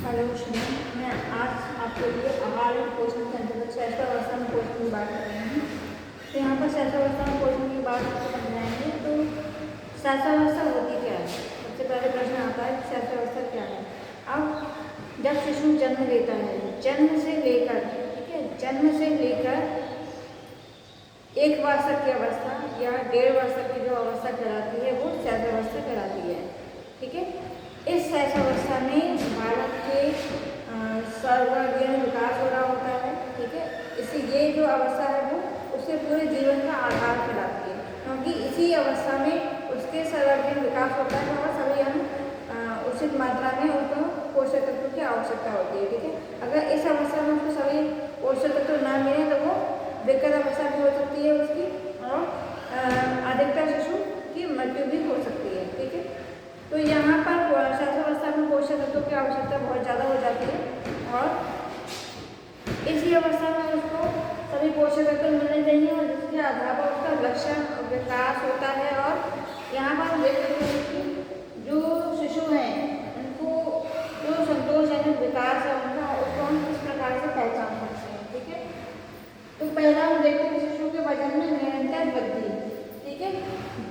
Hello Shubham, मैं आज आपके लिए आहार एवं पोषण के अंतर्गत शैशवावस्था में पोषण की बात कर रही हूँ। तो यहाँ पर शैशवावस्था में पोषण की बात समझाएंगे। तो शैशवावस्था होती क्या है? सबसे पहले प्रश्न आता है शैशवावस्था क्या है। अब जब शिशु जन्म लेता है, जन्म से लेकर, ठीक है, जन्म से लेकर 1 वर्ष तक की अवस्था या 1.5 वर्ष तक की जो अवस्था कहलाती है वो शैशवावस्था कहलाती है। ठीक है, इस शैशवावस्था में बालक के सर्वांगीण विकास हो रहा होता है। ठीक है, इसी ये जो अवस्था है वो उसके पूरे जीवन का आधार कहलाती है, क्योंकि इसी अवस्था में उसके सर्वांगीण विकास होता है और सभी उचित मात्रा में उनको पोषक तत्वों की आवश्यकता होती है। ठीक है, अगर इस अवस्था में उसको सभी पोषक तत्व न मिले तो वो विकट अवस्था भी हो सकती है उसकी, और अधिकतर शिशु की मृत्यु भी हो सकती है। ठीक है, तो यहाँ पर शैशवावस्था में पोषक तत्वों की आवश्यकता बहुत ज़्यादा हो जाती है और इसी अवस्था में उसको सभी पोषक तत्व मिलने चाहिए और जिसके आधार पर उसका लक्षण विकास होता है। और यहाँ पर हम देख सकते हैं कि जो शिशु हैं उनको जो संतोषजनक विकास है उनका, उसको हम किस प्रकार से पहचान सकते हैं। ठीक है, तो पहला हम देखते हैं शिशु के वजन में निरंतर वृद्धि। ठीक है,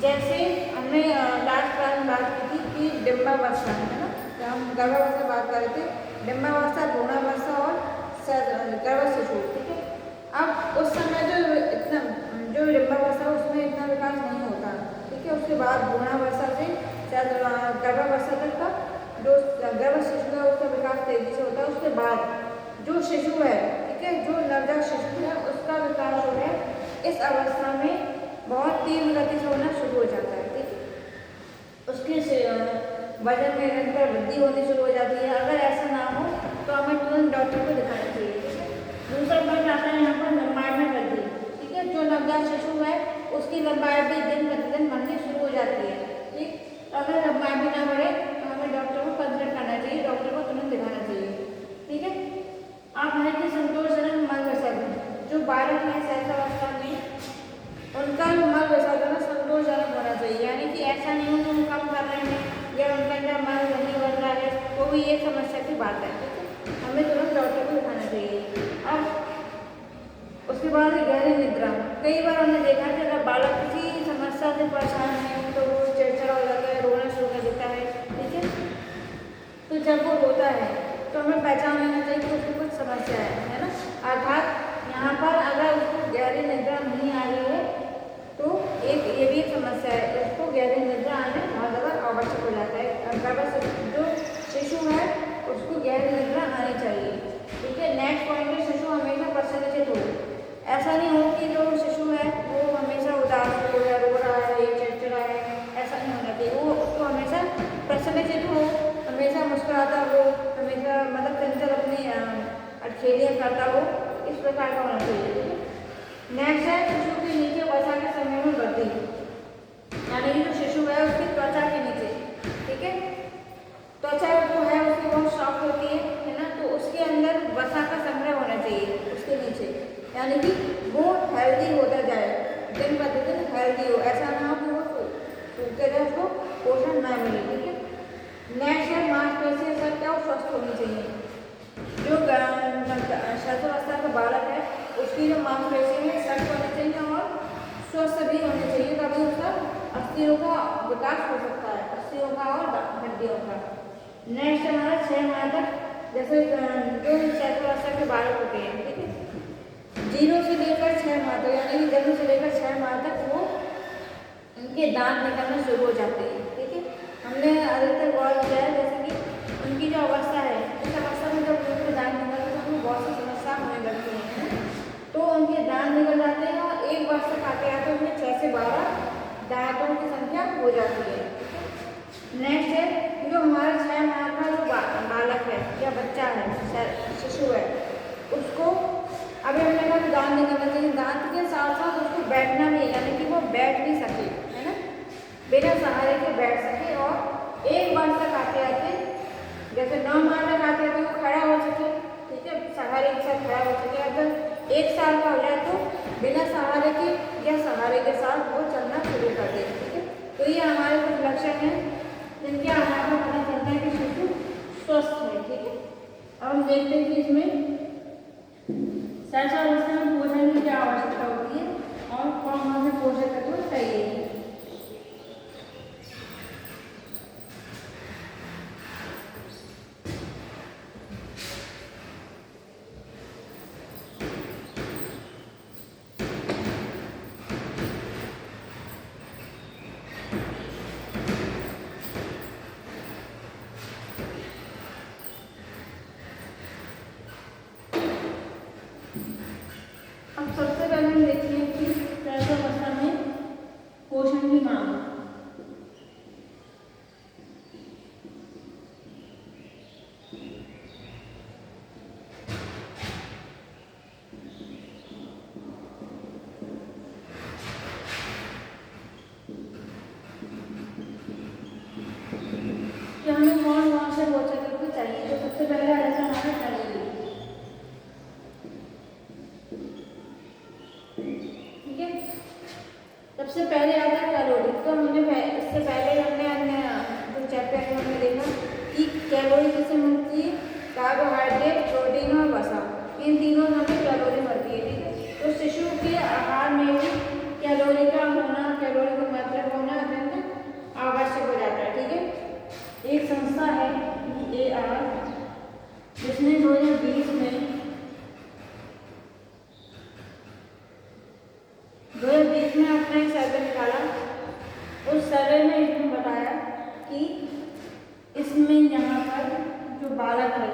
जैसे हमने लास्ट क्लास में बात की थी कि डिंबावस्था है ना, जब हम गर्भावस्था बात कर रहे थे, डिंबावस्था, भ्रूणावस्था और गर्भ शिशु। ठीक है, अब उस समय जो डिंबावस्था उसमें इतना विकास नहीं होता। ठीक है, उसके बाद भ्रूणावस्था से गर्भावस्था तक का जो गर्भ शिशु है उसका विकास तेजी से होता है। उसके बाद जो शिशु है, ठीक है, जो नवजात शिशु है उसका विकास जो है इस अवस्था में बहुत तीव्र गति से होना शुरू हो जाता है। ठीक है, उसके वजन में निरंतर वृद्धि होनी शुरू हो जाती है। अगर ऐसा ना हो तो हमें तुरंत डॉक्टर को दिखाना चाहिए। ठीक है, दूसरा पॉइंट आता है यहाँ पर लंबाई में वृद्धि। ठीक है, जो नवजात शिशु है उसकी लंबाई भी दिन प्रतिदिन बढ़नी शुरू हो जाती है। ठीक, अगर लंबाई भी ना बढ़े तो हमें डॉक्टर को कंसल्ट करना चाहिए, डॉक्टर को तुरंत दिखाना चाहिए। ठीक है, आप है कि संतोषजनक मल विसर्जन, जो बालक है शैशवावस्था में उनका मल विसर्जन संतोषजनक होना चाहिए, यानी कि ऐसा नहीं हो कि हम कम कर रहे हैं या उनका अंदर मल नहीं बन रहा है, तो भी ये समस्या की बात है। ठीक है, हमें तुरंत डॉक्टर को दिखाना चाहिए। अब उसके बाद गहरी निद्रा। कई बार हमने देखा है कि अगर बालक किसी समस्या से परेशान है तो वो चिड़चिड़ा हो जाता है, रोना शुरू कर देता है। ठीक है, तो जब वो होता है तो हमें पहचान लेना चाहिए कि उसको कुछ समस्या है ना। अर्थात यहाँ पर अगर उसको गहरी निद्रा नहीं आ रही है तो ये भी एक समस्या है, उसको गहरी निद्रा आने बहुत ज़्यादा आवश्यक हो जाता है। जो शिशु है उसको गहरी निद्रा आनी चाहिए। ठीक है, नेक्स्ट पॉइंट है शिशु हमेशा प्रसन्नचित्त हो। ऐसा नहीं हो कि जो शिशु है वो हमेशा उदास हो या रो रहा है या चिड़चिड़ा है, ऐसा नहीं होना चाहिए। वो उसको हमेशा प्रसन्नचित्त हो, हमेशा मुस्कुराता हो, हमेशा मतलब चंचल अपनी अटखेलियाँ करता हो, इस प्रकार का होना चाहिए। नेक्स्ट है शिशु के नीचे वसा के समय में वृद्धि, यानी कि जो शिशु है उसकी त्वचा के नीचे, ठीक है, त्वचा जो है उसकी बहुत सॉफ्ट होती है ना, तो उसके अंदर वसा का संग्रह होना चाहिए उसके नीचे, यानी कि वो हेल्दी होता जाए, दिन प्रतिदिन हेल्दी हो, ऐसा ना हो कि वो सूखे रहे, उसको पोषण ना मिले। ठीक है, नेक्स्ट है मांसपेशियां सब क्या स्वस्थ होनी चाहिए। जो शैशवावस्था का बालक है उसकी जो मांसपेशियां हैं सख्त होनी चाहिए और स्वस्थ भी होनी चाहिए, तभी उसका अस्थियों का विकास हो सकता है, अस्थियों का और हड्डियों का। नेक्स्ट हमारा 6 माह तक, जैसे जो शैशवावस्था के बालक होते हैं, ठीक है, 0 से लेकर 6 माह तक, यानी कि जन्म से लेकर 6 माह तक वो उनके दांत निकलना शुरू हो जाते हैं। ठीक है, हमने अधिकतर गौर किया है जैसे कि उनकी जो अवस्था है, इस अवस्था में जब उनके दांत निकलते हैं तो उनको बहुत सी समस्या होने लगती है, तो उनके दांत निकल जाते हैं और 1 वर्ष तक आते आते उनमें 6 से 12 दांतों की संख्या हो जाती है। नेक्स्ट है जो हमारा 6 माह का जो बालक है या बच्चा है, शिशु है, उसको अभी हमने कहा दांत निकलना चाहिए, दांत के साथ साथ उसको बैठना भी, यानी कि वो बैठ भी सके, है ना, बिना सहारे के बैठ सके, और 1 वर्ष तक आते आते, जैसे 9 माह तक आते आते वो खड़ा हो सके। ठीक है, सहारे के साथ खड़ा हो सके। अगर 1 साल का हो जाए तो बिना सहारे के या सहारे के साथ वो चलना शुरू कर दे। ठीक है, तो ये हमारे कुछ लक्षण हैं जिनके आधार पर पता चलता है कि शिशु स्वस्थ है। ठीक है। अब हम देखते हैं कि इसमें सहस्रावस्था में पोषण की क्या आवश्यकता होती है और कौन कौन से पोषक तत्व चाहिए। अब सबसे पहले हम देखते हैं कि सहस्रावस्था में पोषण की मांग। कि हमें कौन कौन से पोषक तत्व चाहिए। तो सबसे पहले आ जाता है हमारा कैलोरी। ठीक है, सबसे पहले आता है कैलोरी। तो हमने इससे पहले हमने जो चैप्टर में हमने देखा कि कैलोरी किसे मिलती है, कार्बोहाइड्रेट, प्रोटीन और वसा, इन तीनों में हमें कैलोरी मिलती है। ठीक है, तो शिशु के आहार में भी कैलोरी का होना, कैलोरी का मात्रा होना अत्यंत आवश्यक हो जाता है। ठीक है, एक संस्था है EAR जिसने 2020 में अपना एक सर्वे निकाला। उस सर्वे में इसने बताया कि इसमें यहाँ पर जो बालक है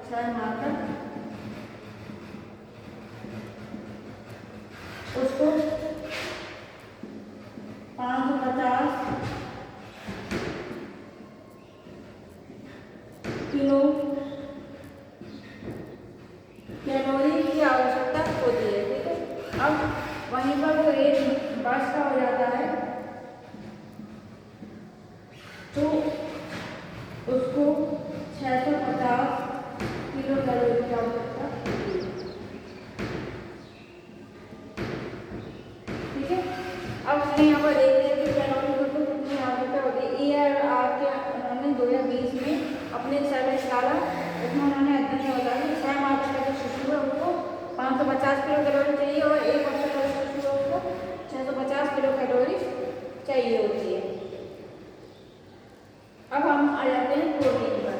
6 माह तक, उसको 550 किलो कैलोरी की आवश्यकता होती है। ठीक है, अब वहीं पर वो एक वर्ष का हो जाता है तो उसको 650 किलो कैलोरी की आवश्यकता होती है। ठीक है, अब हमने यहाँ पर देख लिया कि कैलोरी को कितनी आवश्यकता होती है। EAR के उन्होंने 2020 में अपने सर्वे निकाला। इसमें उन्होंने अध्ययन बताया कि 6 माह तक का जो शिशु है उसको 550 किलो कैलोरी चाहिए और 1 वर्ष का जो शिशु है उसको 650 किलो कैलोरी चाहिए होती है। अब हम आ जाते हैं प्रोटीन पर।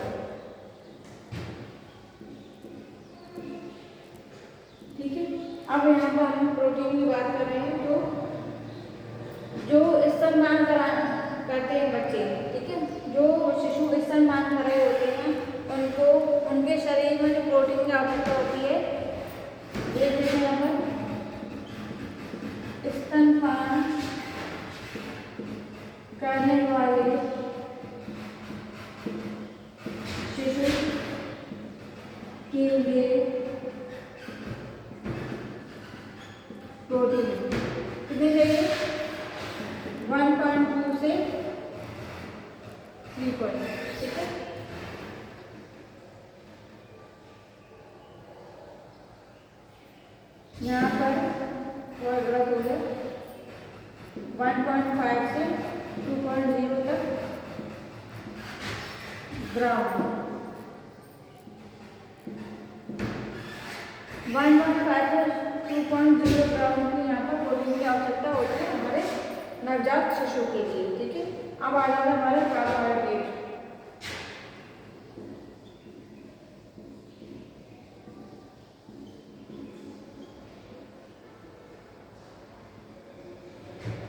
ठीक है, अब यहाँ पर हम प्रोटीन की बात कर रहे हैं। तो जो स्तनपान करते हैं बच्चे, ठीक है, जो शिशु स्तनपान कर रहे होते हैं उनको उनके शरीर में जो प्रोटीन की आवश्यकता होती है, देख लीजिए यहाँ पर स्तनपान करने वाले शिशु के लिए प्रोटीन कितने चाहिए, 1.2 से 3. ठीक है, यहाँ पर थोड़ा बड़ा हो गया 1.5 से 2.0 तक ग्राम। 1.5 से 2.0 ग्राम की यहाँ पर प्रोटीन की आवश्यकता होती है हमारे नवजात शिशु के लिए। ठीक है, अब आ जाता है हमारे कार्बोहाइड्रेट।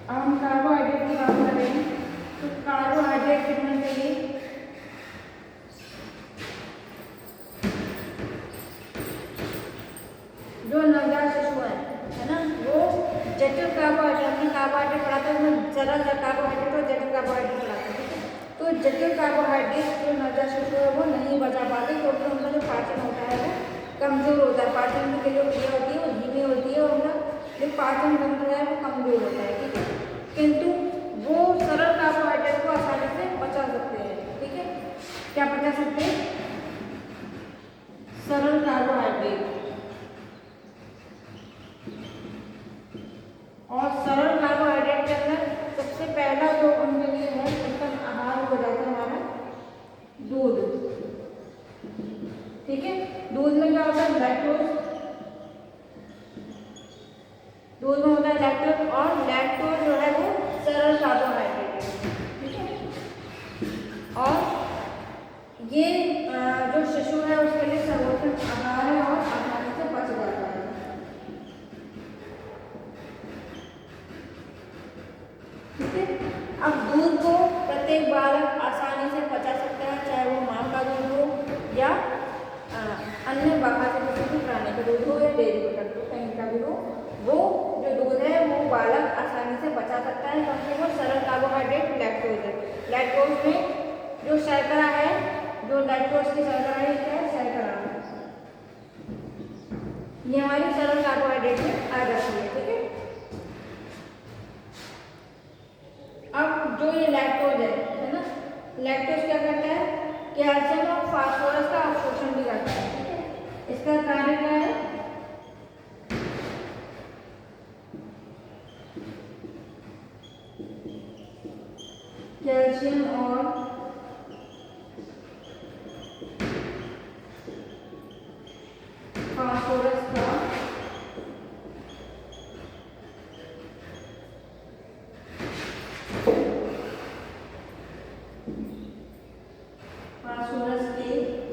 अब हम कार्बोहाइड्रेट की बात कर रहे हैं। तो कार्बोहाइड्रेट कितना चाहिए, जो नवजात शिशु है ना, वो जटिल कार्बोहाइड्रेट, हमने कार्बोहाइड्रेट पढ़ा था उसमें सरल कार्बोहाइड्रेट और जटिल कार्बोहाइड्रेट पढ़ा था। ठीक है, तो जटिल कार्बोहाइड्रेट जो नवजात शिशु है वो नहीं बचा पाते क्योंकि उनका जो पाचन होता है वो कमजोर होता है। पाचन की जो क्रिया होती है वो धीमी होती है और उनका जो पाचन तंत्र है वो कमजोर होता है। ठीक है, किंतु वो सरल कार्बोहाइड्रेट को आसानी से पचा सकते हैं। ठीक है, क्या पचा सकते हैं, सरल कार्बोहाइड्रेट। और सरल कार्बोहाइड्रेट के अंदर सबसे पहला जो उनके लिए है उत्तम आहार हो जाता है हमारा दूध। ठीक है, एक बालक आसानी से पचा सकता है, चाहे वो माँ का दूध हो या अन्य बाहर से किसी भी प्राणी का दूध हो या डेयरी प्रोडक्ट हो, कहीं का भी हो, वो जो दूध है वो बालक आसानी से पचा सकता है क्योंकि वो सरल कार्बोहाइड्रेट लैक्टोज है। लैक्टोज में जो शर्करा है, जो लैक्टोज की शर्करा है, क्या है? शर्करा। ये हमारी सरल कार्बोहाइड्रेट में आ जाती है, ठीक है। अब जो ये लैक्टोज है ना, लैक्टोज क्या करता है? कैल्शियम और फास्फोरस का अवशोषण भी करता है, ठीक है। इसका कार्य क्या है? कैल्शियम और फास्फोरस का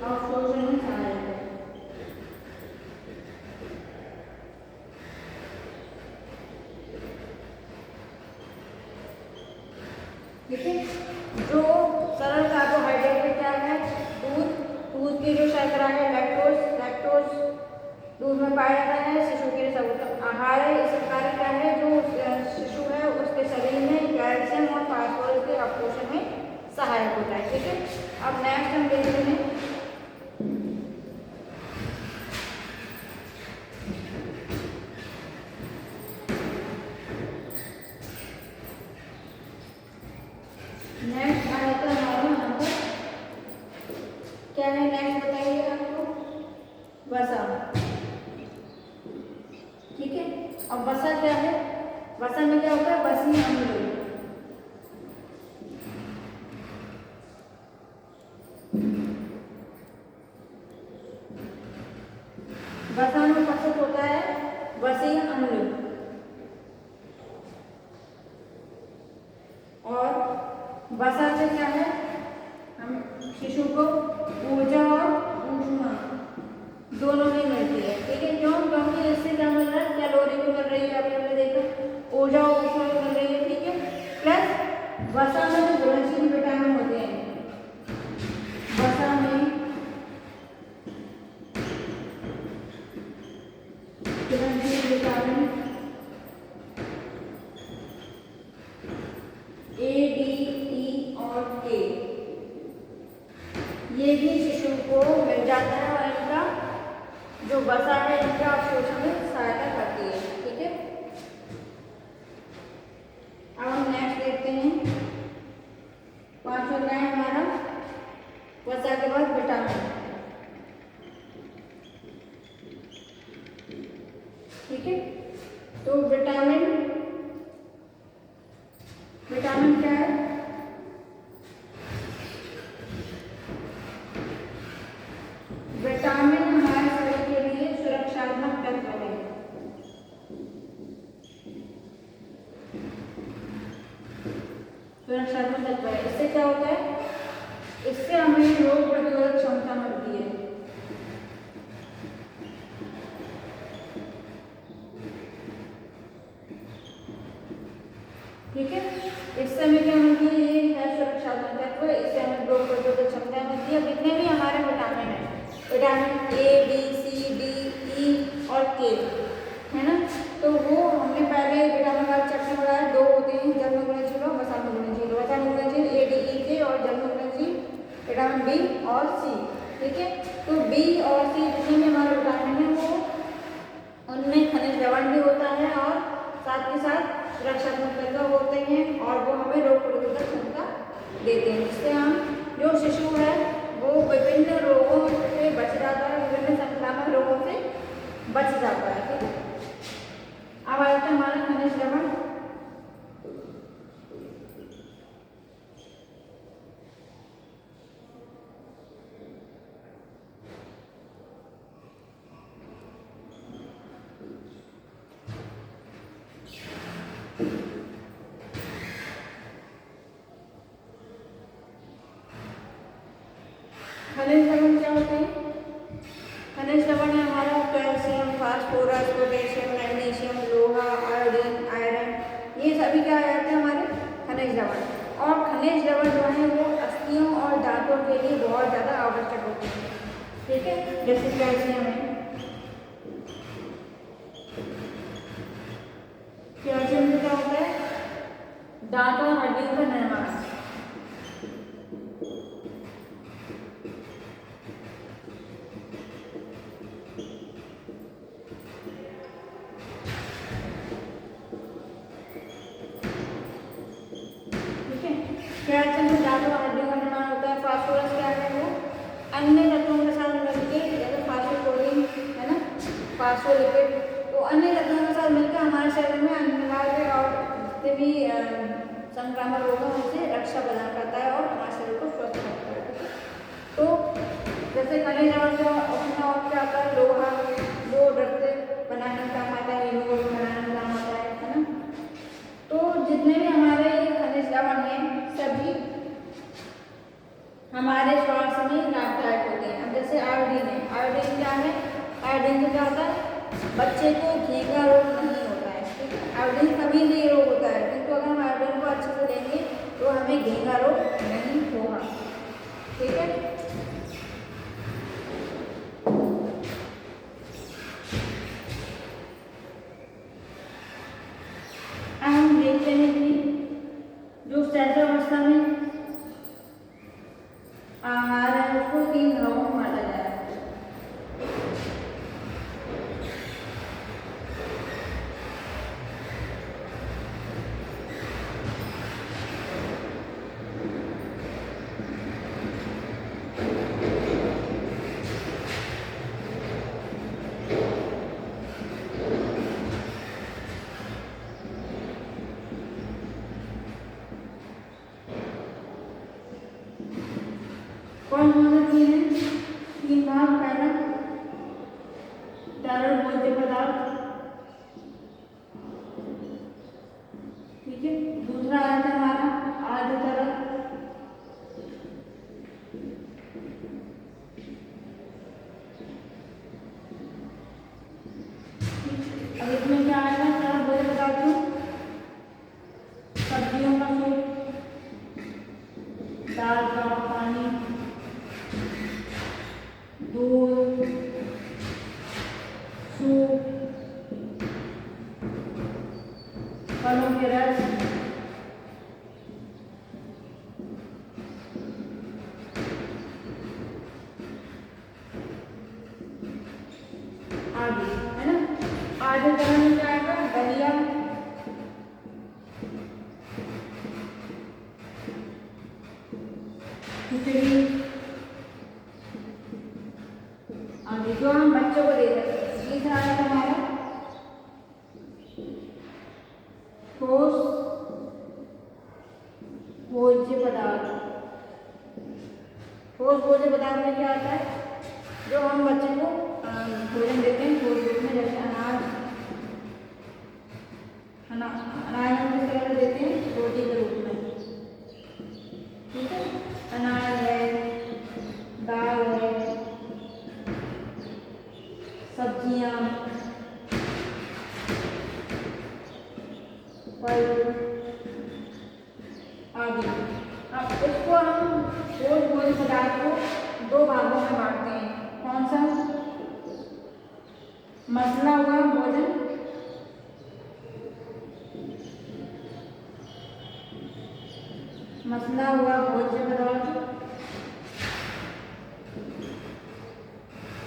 अवशोषण में सहायक है। ठीक है। जो सरल कार्बोहाइड्रेट में क्या है? दूध, दूध की जो शर्करा है लैक्टोज, लैक्टोज दूध में पाया जाता है, शिशु के लिए सर्वोत्तम आहार है। इसका कार्य क्या है? जो शिशु है उसके शरीर में कैल्शियम और फास्फोरस के अवशोषण में सहायक होता है, ठीक है। अब नेक्स्ट हम देखते हैं नेक्स्ट आया तो हमारा यहाँ पर क्या है? नेक्स्ट बताइए आपको, वसा, ठीक है। अब वसा क्या है? वसा में क्या होता है? वसीय अम्ल। वसा में उपस्थित होता है वसीय अम्ल और वसा से क्या है? हम शिशु को ऊर्जा और ऊष्मा दोनों ही मिलती है, ठीक है। क्यों? क्योंकि इससे क्या मिल रहा है? कैलोरी भी मिल रही है, अभी हमने देखा, ऊर्जा और ऊष्मा भी मिल रही है, ठीक है। प्लस वसा में जो घुलनशील विटामिन होते हैं, वसा में घुलनशील विटामिन ए, डी, ई और के, ये भी शिशु को मिल जाता है और इनका जो वसा है इनका अवशोषण में सहायता करती है, ठीक है। अब हम नेक्स्ट देखते हैं, पांचवा क्या है हमारा? वसा के बाद विटामिन, ठीक है। तो विटामिन, विटामिन क्या है? विटामिन हमारे शरीर के लिए सुरक्षात्मक तत्व है, सुरक्षात्मक तत्व है। इससे क्या होता है? इससे हमें रोग प्रतिरोधक क्षमता मिलती है, ठीक है। इससे हमें क्या मिलती है? ये है सुरक्षात्मक तत्व, इससे हमें रोग प्रतिरोधक क्षमता मिलती है। जितने भी हमारे विटामिन है, vitamin A, B, C, D, E और के, है ना, तो वो हमने पहले विटामिन वाले चैप्टर में बताया, दो होते हैं, जन्म घुलनशील और वसा घुलनशील। वसा घुलनशील ए, डी, ई, के और जन्म घुलनशील विटामिन बी और सी, ठीक है। तो बी और सी जितने भी हमारे विटामिन है वो उनमें खनिज लवण भी होता है और साथ के साथ सुरक्षात्मक तत्व होते हैं और वो हमें रोग प्रतिरोधक क्षमता देते हैं, जिससे हम जो शिशु है वो विभिन्न रोगों से बच जाता है, विभिन्न संक्रामक रोगों से बच जाता है, ठीक है। अब आता है हमारा खनिज लवण। खनिज लवण क्या होते हैं? खनिज लवण है हमारा कैल्शियम, फास्फोरस, पोटेशियम, मैग्नीशियम, लोहा, आयोडीन, आयरन, ये सभी क्या आ जाते हैं हमारे खनिज लवण। और खनिज लवण जो है होते हैं, ठीक है। जैसे कैल्शियम है, कैल्शियम से क्या होता है, दांत और हड्डियों का निर्माण, कैल्शियम से दांतों और हड्डियों का निर्माण होता है। फास्फोरस क्या है, वो अन्य तत्वों के साथ मिलकर, जैसे फास्फोप्रोटीन है ना, फास्फोलिपिड, तो अन्य तत्वों के साथ मिलकर हमारे शरीर में अनिवार्य और जितने भी संक्रामक रोग है उनसे रक्षा प्रदान करता है और हमारे शरीर को स्वस्थ रखता है। तो जैसे खनिज और जो उसमें और क्या आता है, लोहा, जो डरते बनाने का काम आता है, हीमोग्लोबिन बनाने का काम आता है ना। तो जितने भी हमारे खनिज लवण हैं सभी हमारे स्वास्थ्य में लाभदायक होते हैं। अब जैसे आयोडीन है, आयोडीन क्या है, आयोडीन से क्या होता है, बच्चे को घेंघा रोग नहीं होता है, ठीक है। आयोडीन कभी नहीं रोग होता है, किंतु अगर हम आयोडीन को अच्छे से लेंगे तो हमें घेंघा रोग नहीं होगा, ठीक है। अब हम देखते हैं कि जो सहस्रावस्था में आहार है उसको 3 भागों में बांटा जाता है। कौन कौन से 3 भाग, पहला तरल भोज्य पदार्थ, ठीक है। दूसरा आता है हमारा आर्द्र तरल, अब इसमें क्या आएगा, तरल भोज्य पदार्थ में सब्जियों का सूप, दाल का पानी, दूध, सूप, फलों के रस, आदि, है ना। आधे तरह में क्या आएगा, दलिया, खिचड़ी आदि, जो हम बच्चों को दे सकते हैं। तीसरा है हमारा ठोस भोज्य पदार्थ। ठोस भोज्य पदार्थ में क्या आता है, जो हम बच्चे को भोजन देते हैं ठोस रूप में, जैसे अनाज, अनाज हम किस तरह से देते हैं, रोटी के रूप में, ठीक है। अनाज है, दाल है, सब्जियां, फल आदि। अब इसको हम ठोस भोज्य पदार्थ को 2 भागों में बांटते हैं। कौन सा, मसला हुआ भोजन, मसला हुआ भोज्य पदार्थ,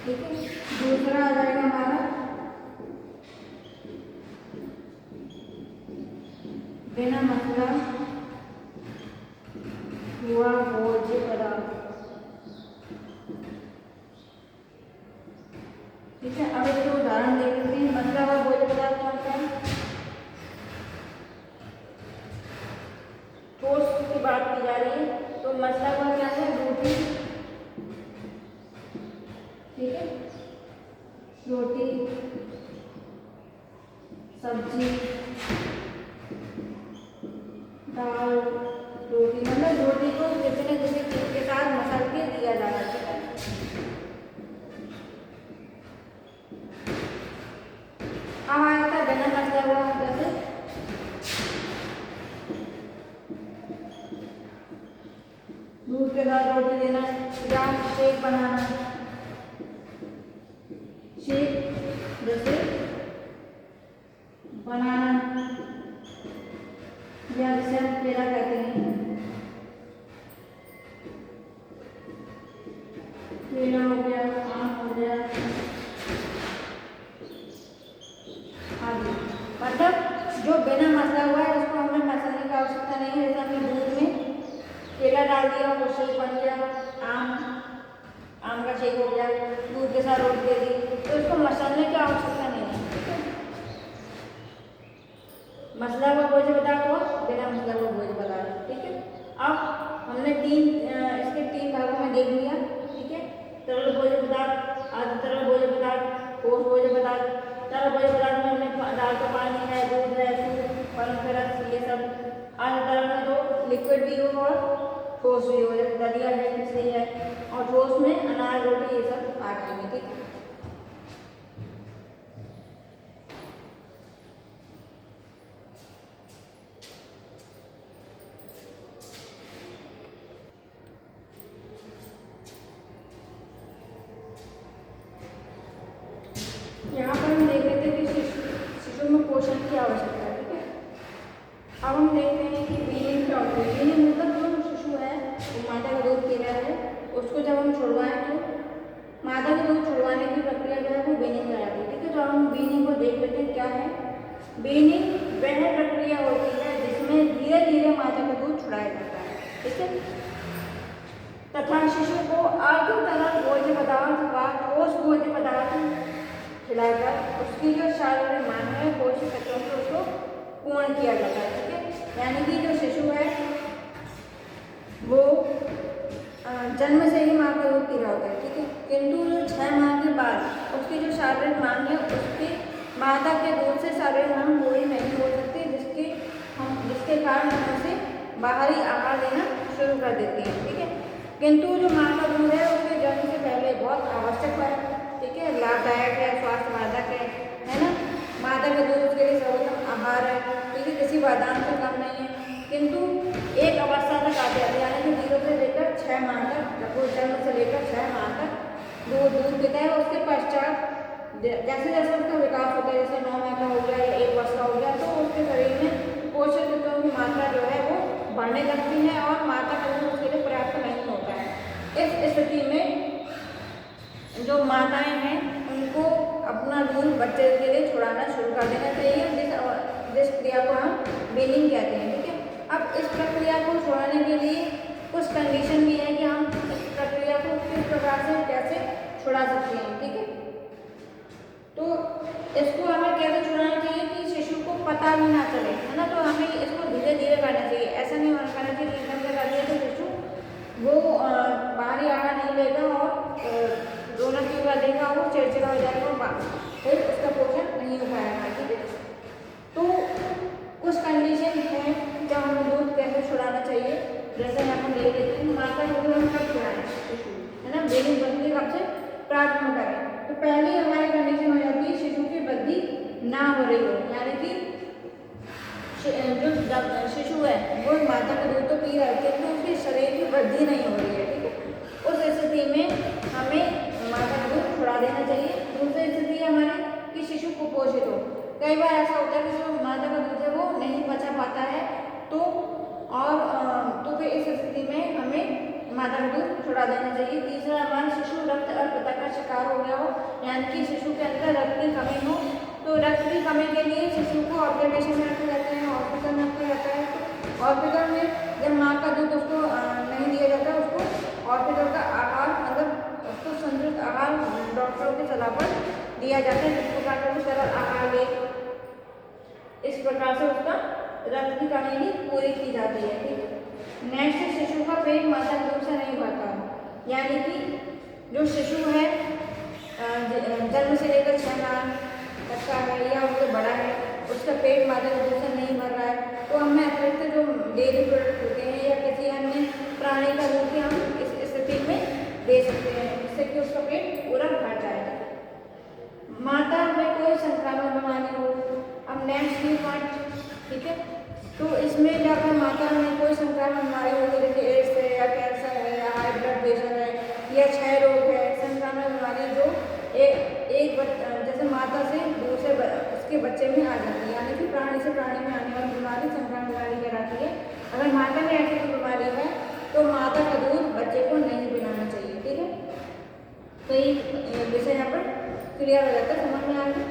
ठीक है। दूसरा आ जाएगा हमारा बिना मसला हुआ भोज्य पदार्थ, ठीक है। अब इसके उदाहरण देख लेते हैं। मसला हुआ भोज्य पदार्थ कौन सा है, ठोस की बात की जा रही है, तो मसला हुआ क्या है, रोटी, ठीक है, रोटी, सब्जी, दाल, रोटी, मतलब रोटी को कितने किसी चीज के साथ मसल के दिया जा रहा है। अब आया था बिना मसला हुआ, जैसे दूध के साथ रोटी देना या शेक बनाना, शेक जैसे बनाना या जिसे हम केला कहते हैं, केला हो गया, आम हो गया आदि। मतलब जो बिना मसला हुआ है उसको हमें मसाले की आवश्यकता नहीं है। जैसे हमने दूध में केला डाल दिया, वो शेक बन गया, आम का शेक हो गया, दूध के साथ रोटी दे दी, तो उसको मसाले की आवश्यकता नहीं है। मसला हुआ भोज्य पदार्थ हो, बिना मसला हुआ भोज्य पदार्थ। ठीक है, अब हमने इसके तीन भागों में देख लिया। ठीक है, तरल भोज्य पदार्थ, अर्ध तरल भोज्य पदार्थ, ठोस भोज्य पदार्थ। तरल भोज्य पदार्थ में हमने दाल का पानी है, दूध है, सूप, फल का रस, ये सब। अर्ध तरल में तो लिक्विड भी हो और ठोस भी हो, जैसे दलिया है, खिचड़ी है, और ठोस में अनाज, रोटी, ये सब आ जाएंगे। ठीक है, यहाँ पर हम देख लेते हैं कि शिशु में पोषण की आवश्यकता है। ठीक है, अब हम देखते हैं कि वीनिंग क्या होती है। वीनिंग मतलब जो शिशु है वो माता का दूध पी रहा है, उसको जब हम छुड़वाएं तो माता का दूध छुड़वाने की प्रक्रिया जो है वो वीनिंग कहलाती है। ठीक है, तो हम वीनिंग को देख लेते हैं क्या है। वीनिंग वह प्रक्रिया होती है जिसमें धीरे धीरे माता का दूध छुड़ाया जाता है। ठीक है, तथा शिशु को अर्ध तरल भोज्य पदार्थ व ठोस भोज्य पदार्थ खिलाकर उसकी जो शारीरिक मांग है पोषक तत्वों से उसको पूर्ण किया जाता है। ठीक है, यानी कि जो शिशु है वो जन्म से ही माँ का दूध पी रहा होता है। ठीक है, किंतु जो 6 माह के बाद उसकी जो शारीरिक मांग है उसकी माता के दूध से शारीरिक मांग पूरी नहीं हो सकती, जिसके कारण हम उसे बाहरी आहार देना शुरू कर देते हैं। ठीक है, किंतु जो माँ का दूध है उसके जन्म से पहले बहुत आवश्यक है। ठीक है, लाभदायक है, स्वास्थ्यवर्धक है ना। माता का दूध उसके लिए सर्वोत्तम आहार है। ठीक है, किसी वरदान से कम नहीं है, किंतु एक अवस्था तक आते आते यानी कि 0 से लेकर 6 माह तक, जब वो जन्म से लेकर 6 माह तक दूध पीता है। उसके पश्चात जैसे जैसे उसका विकास होता है, जैसे 9 माह का हो गया या 1 वर्ष का हो गया, तो उसके शरीर में पोषक तत्वों की मात्रा जो है वो बढ़ने लगती है और माता का दूध उसके लिए पर्याप्त नहीं होता है। इस स्थिति में जो माताएं हैं उनको अपना दूध बच्चे के लिए छुड़ाना शुरू कर देना चाहिए, जिस क्रिया को हम वीनिंग कहते हैं। ठीक है, अब इस प्रक्रिया को छुड़ाने के लिए कुछ कंडीशन भी है कि हम इस प्रक्रिया को किस प्रकार से कैसे छुड़ा सकते हैं। ठीक है, तो इसको हमें कैसे छुड़ाना चाहिए कि शिशु को पता भी ना चले, है ना। तो हमें इसको धीरे धीरे करना चाहिए, ऐसा नहीं करना चाहिए एकदम से कर दिया तो शिशु वो बाहरी आहार नहीं लेगा और रोना क्यों देगा, वो चिड़चिड़ा हो जाएगा, फिर उसका पोषण नहीं हो पाएगा। ठीक है, तो कुछ कंडीशन है जब हमें दूध कैसे छुड़ाना चाहिए। जैसे हम ले लेते हैं माता का दूध हम कब छुड़ाएं, है ना, वीनिंग प्रक्रिया कब से प्रारंभ करें। तो पहली हमारी कंडीशन हो जाती है शिशु की वृद्धि ना हो रही हो, यानी कि जो शिशु है वो माता का दूध तो पी रहा है किंतु उसके शरीर की वृद्धि नहीं हो रही है। ठीक है, उस स्थिति में हमें माता का दूध छुड़ा देना चाहिए। दूसरी स्थिति हमारी कि शिशु कुपोषित हो। कई बार ऐसा होता है कि जो माता का दूध है वो नहीं पचा पाता है, तो फिर इस स्थिति में हमें माता का दूध छुड़ा देना चाहिए। तीसरा हमारा शिशु रक्त अल्पता का शिकार हो गया हो, यानी कि शिशु के अंदर रक्त की कमी हो, तो रक्त की कमी के लिए शिशु को ऑब्जर्वेशन में रखा जाता है, हॉस्पिटल में रखा जाता है। तो हॉस्पिटल में जब माँ का दूध उसको नहीं दिया जाता, उसको हॉस्पिटल का आहार मतलब उसको संतुलित आहार डॉक्टरों की सलाह पर दिया जाता है, जिस प्रकार का वो सरल आहार ले, इस प्रकार से उसका रक्त की कमी भी पूरी की जाती है। ठीक है, नेक्स्ट शिशु का पेट माता के दूध से नहीं भरता, यानी कि जो शिशु है जन्म से लेकर 6 माह तक का है या उससे बड़ा है, उसका पेट माता के दूध से नहीं भर रहा है, तो हमें अतिरिक्त जो डेयरी प्रोडक्ट होते हैं या किसी अन्य प्राणी का दूध भी हम इस स्थिति में दे सकते हैं, जिससे कि उसका पेट पूरा भर जाएगा। माता में कोई संक्रामक बीमारी हो, अब नेक्स्ट न्यू पॉइंट। ठीक है, तो इसमें जब माता में कोई संक्रामक बीमारी होगी, जैसे एड्स है या कैंसर है या क्षय रोग है, संक्रामक बीमारी जो जैसे माता से दूसरे उसके बच्चे में आ जाती है, यानी कि प्राणी से प्राणी में आने वाली बीमारी संक्रामक बीमारी कहलाती है। अगर माता में ऐसी कोई बीमारी है तो माता का दूध बच्चे को नहीं पिलाना चाहिए। ठीक है, तो ये विषय यहाँ पर क्लियर हो जाता है, समझ में आ गया।